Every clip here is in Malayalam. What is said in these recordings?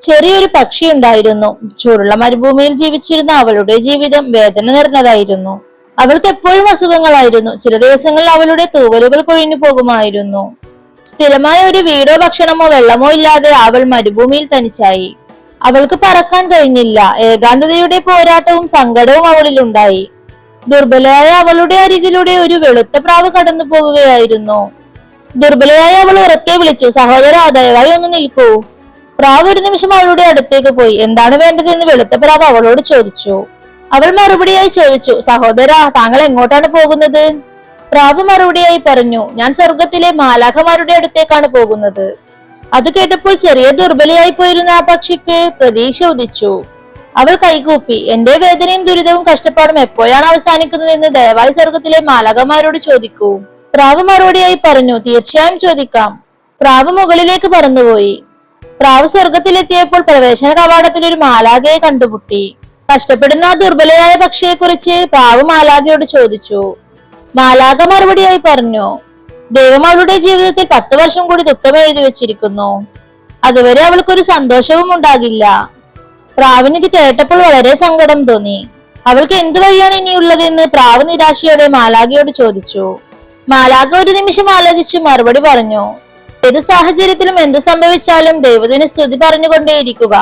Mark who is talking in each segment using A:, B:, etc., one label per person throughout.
A: ചെറിയൊരു പക്ഷി ഉണ്ടായിരുന്നു. ചൂടുള്ള മരുഭൂമിയിൽ ജീവിച്ചിരുന്ന അവളുടെ ജീവിതം വേദന നിറഞ്ഞതായിരുന്നു. അവൾക്ക് എപ്പോഴും അസുഖങ്ങളായിരുന്നു. ചില ദിവസങ്ങളിൽ അവളുടെ തൂവലുകൾ കൊഴിഞ്ഞു പോകുമായിരുന്നു. സ്ഥിരമായ ഒരു വീടോ ഭക്ഷണമോ വെള്ളമോ ഇല്ലാതെ അവൾ മരുഭൂമിയിൽ തനിച്ചായി. അവൾക്ക് പറക്കാൻ കഴിഞ്ഞില്ല. ഏകാന്തതയുടെ പോരാട്ടവും സങ്കടവും അവളിലുണ്ടായി. ദുർബലയായ അവളുടെ അരികിലൂടെ ഒരു വെളുത്ത പ്രാവ് കടന്നു പോവുകയായിരുന്നു. ദുർബലയായ അവൾ ഉറക്കെ വിളിച്ചു, സഹോദര, ദയവായി ഒന്ന് നിൽക്കൂ. പ്രാവ് ഒരു നിമിഷം അവളുടെ അടുത്തേക്ക് പോയി. എന്താണ് വേണ്ടതെന്ന് വെളുത്ത പ്രാവ് അവളോട് ചോദിച്ചു. അവൾ മറുപടിയായി ചോദിച്ചു, സഹോദര, താങ്കൾ എങ്ങോട്ടാണ് പോകുന്നത്? പ്രാവ് മറുപടിയായി പറഞ്ഞു, ഞാൻ സ്വർഗത്തിലെ മാലാഖമാരുടെ അടുത്തേക്കാണ് പോകുന്നത്. അത് കേട്ടപ്പോൾ ചെറിയ ദുർബലയായി പോയിരുന്ന ആ പക്ഷിക്ക് പ്രതീക്ഷ ഉദിച്ചു. അവൾ കൈകൂപ്പി, എന്റെ വേദനയും ദുരിതവും കഷ്ടപ്പാടും എപ്പോഴാണ് അവസാനിക്കുന്നതെന്ന് ദയവായി സ്വർഗത്തിലെ മാലാഖമാരോട് ചോദിക്കൂ. പ്രാവ് മറുപടിയായി പറഞ്ഞു, തീർച്ചയായും ചോദിക്കാം. പ്രാവ് മുകളിലേക്ക് പറന്നുപോയി. പ്രാവ് സ്വർഗത്തിലെത്തിയപ്പോൾ പ്രവേശന കവാടത്തിൽ ഒരു മാലാഖയെ കണ്ടുമുട്ടി. കഷ്ടപ്പെടുന്ന ആ ദുർബലയായ പക്ഷിയെ കുറിച്ച് പ്രാവ് മാലാഖയോട് ചോദിച്ചു. മാലാഖ മറുപടിയായി പറഞ്ഞു, ദൈവം അവളുടെ ജീവിതത്തിൽ 10 വർഷം കൂടി ദുഃഖം എഴുതി വെച്ചിരിക്കുന്നു. അതുവരെ അവൾക്കൊരു സന്തോഷവും ഉണ്ടാകില്ല. പ്രാവിന് ഇത് കേട്ടപ്പോൾ വളരെ സങ്കടം തോന്നി. അവൾക്ക് എന്ത് വഴിയാണ് ഇനിയുള്ളതെന്ന് പ്രാവ് നിരാശയോടെ മാലാഖയോട് ചോദിച്ചു. മാലാഖ ഒരു നിമിഷം ആലോചിച്ചു മറുപടി പറഞ്ഞു, ഏത് സാഹചര്യത്തിലും എന്ത് സംഭവിച്ചാലും ദൈവത്തിന് സ്തുതി പറഞ്ഞുകൊണ്ടേയിരിക്കുക.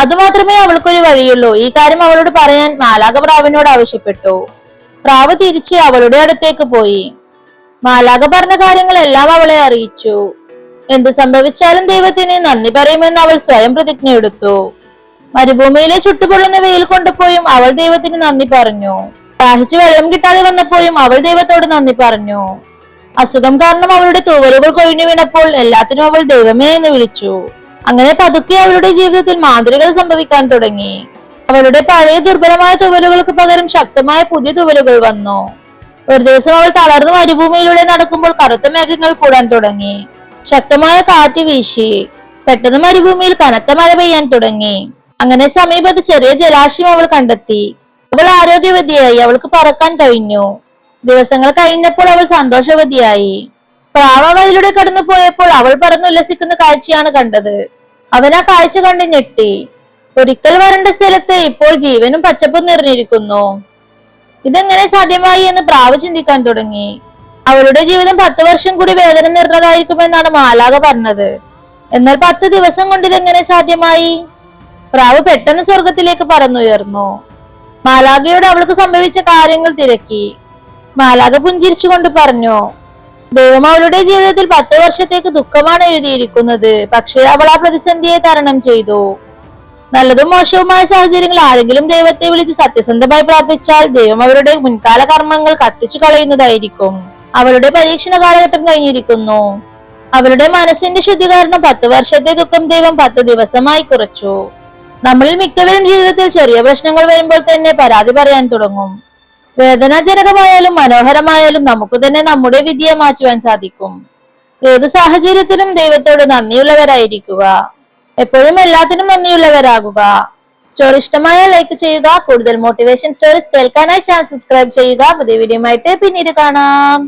A: അതുമാത്രമേ അവൾക്കൊരു വഴിയുള്ളൂ. ഈ കാര്യം അവളോട് പറയാൻ മാലാഖ പ്രാവിനോട് ആവശ്യപ്പെട്ടു. പ്രാവ് തിരിച്ച് അവളുടെ അടുത്തേക്ക് പോയി. മാലാഖ പറഞ്ഞ കാര്യങ്ങളെല്ലാം അവളെ അറിയിച്ചു. എന്ത് സംഭവിച്ചാലും ദൈവത്തിന് നന്ദി പറയുമെന്ന് അവൾ സ്വയം പ്രതിജ്ഞ എടുത്തു. മരുഭൂമിയിലെ ചുട്ടുപൊള്ളുന്ന വെയിൽ കൊണ്ടുപോയും അവൾ ദൈവത്തിന് നന്ദി പറഞ്ഞു. ദാഹിച്ചു വെള്ളം കിട്ടാതെ വന്നപ്പോഴും അവൾ ദൈവത്തോട് നന്ദി പറഞ്ഞു. അസുഖം കാരണം അവളുടെ തൂവലുകൾ കൊഴിഞ്ഞു വീണപ്പോൾ എല്ലാത്തിനും അവൾ ദൈവമേ എന്ന് വിളിച്ചു. അങ്ങനെ പതുക്കെ അവളുടെ ജീവിതത്തിൽ മാന്ത്രികത സംഭവിക്കാൻ തുടങ്ങി. അവളുടെ പഴയ ദുർബലമായ തൂവലുകൾക്ക് പകരം ശക്തമായ പുതിയ തൂവലുകൾ വന്നു. ഒരു ദിവസം അവൾ തളർന്ന് മരുഭൂമിയിലൂടെ നടക്കുമ്പോൾ കറുത്ത മേഘങ്ങൾ കൂടാൻ തുടങ്ങി. ശക്തമായ കാറ്റ് വീശി. പെട്ടെന്ന് മരുഭൂമിയിൽ കനത്ത മഴ പെയ്യാൻ തുടങ്ങി. അങ്ങനെ സമീപത്ത് ചെറിയ ജലാശയം അവൾ കണ്ടെത്തി. അവൾ ആരോഗ്യവതിയായി. അവൾക്ക് പറക്കാൻ കഴിഞ്ഞു. ദിവസങ്ങൾ കഴിഞ്ഞപ്പോൾ അവൾ സന്തോഷവതിയായി. പ്രാവ് വഴിയിലൂടെ കടന്നു പോയപ്പോൾ അവൾ പറന്നുല്ലസിക്കുന്ന കാഴ്ചയാണ് കണ്ടത്. അവൻ ആ കാഴ്ച കണ്ട് ഞെട്ടി. ഒരിക്കൽ വരണ്ട സ്ഥലത്ത് ഇപ്പോൾ ജീവനും പച്ചപ്പും നിറഞ്ഞിരിക്കുന്നു. ഇതെങ്ങനെ സാധ്യമായി എന്ന് പ്രാവ് ചിന്തിക്കാൻ തുടങ്ങി. അവളുടെ ജീവിതം 10 വർഷം കൂടി വേദന നിറഞ്ഞതായിരിക്കുമെന്നാണ് മാലാഖ പറഞ്ഞത്. എന്നാൽ 10 ദിവസം കൊണ്ട് ഇതെങ്ങനെ സാധ്യമായി? പ്രാവ് പെട്ടെന്ന് സ്വർഗത്തിലേക്ക് പറന്നുയർന്നു. മാലാഖയോട് അവൾക്ക് സംഭവിച്ച കാര്യങ്ങൾ തിരക്കി. മാലാഖ പുഞ്ചിരിച്ചുകൊണ്ട് പറഞ്ഞു, ദൈവം അവളുടെ ജീവിതത്തിൽ 10 വർഷത്തേക്ക് ദുഃഖമാണ് എഴുതിയിരിക്കുന്നത്. പക്ഷേ അവൾ ആ പ്രതിസന്ധിയെ തരണം ചെയ്തു. നല്ലതും മോശവുമായ സാഹചര്യങ്ങൾ ആരെങ്കിലും ദൈവത്തെ വിളിച്ച് സത്യസന്ധമായി പ്രാർത്ഥിച്ചാൽ ദൈവം അവരുടെ മുൻകാല കർമ്മങ്ങൾ കത്തിച്ചു കളയുന്നതായിരിക്കും. അവളുടെ പരീക്ഷണ കാലഘട്ടം കഴിഞ്ഞിരിക്കുന്നു. അവളുടെ മനസ്സിന്റെ ശുദ്ധീകരണം 10 വർഷത്തെ ദുഃഖം ദൈവം 10 ദിവസമായി കുറച്ചു. നമ്മളിൽ മിക്കവരും ജീവിതത്തിൽ ചെറിയ പ്രശ്നങ്ങൾ വരുമ്പോൾ തന്നെ പരാതി പറയാൻ തുടങ്ങും. വേദനാജനകമായാലും മനോഹരമായാലും നമുക്ക് തന്നെ നമ്മുടെ വിധിയെ മാറ്റുവാൻ സാധിക്കും. ഏത് സാഹചര്യത്തിലും ദൈവത്തോട് നന്ദിയുള്ളവരായിരിക്കുക. എപ്പോഴും എല്ലാത്തിനും നന്ദിയുള്ളവരാകുക. സ്റ്റോറി ഇഷ്ടമായ ലൈക്ക് ചെയ്യുക. കൂടുതൽ മോട്ടിവേഷൻ സ്റ്റോറീസ് കേൾക്കാനായി ചാനൽ സബ്സ്ക്രൈബ് ചെയ്യുക. പുതിയ വീഡിയോ ആയിട്ട് പിന്നീട് കാണാം.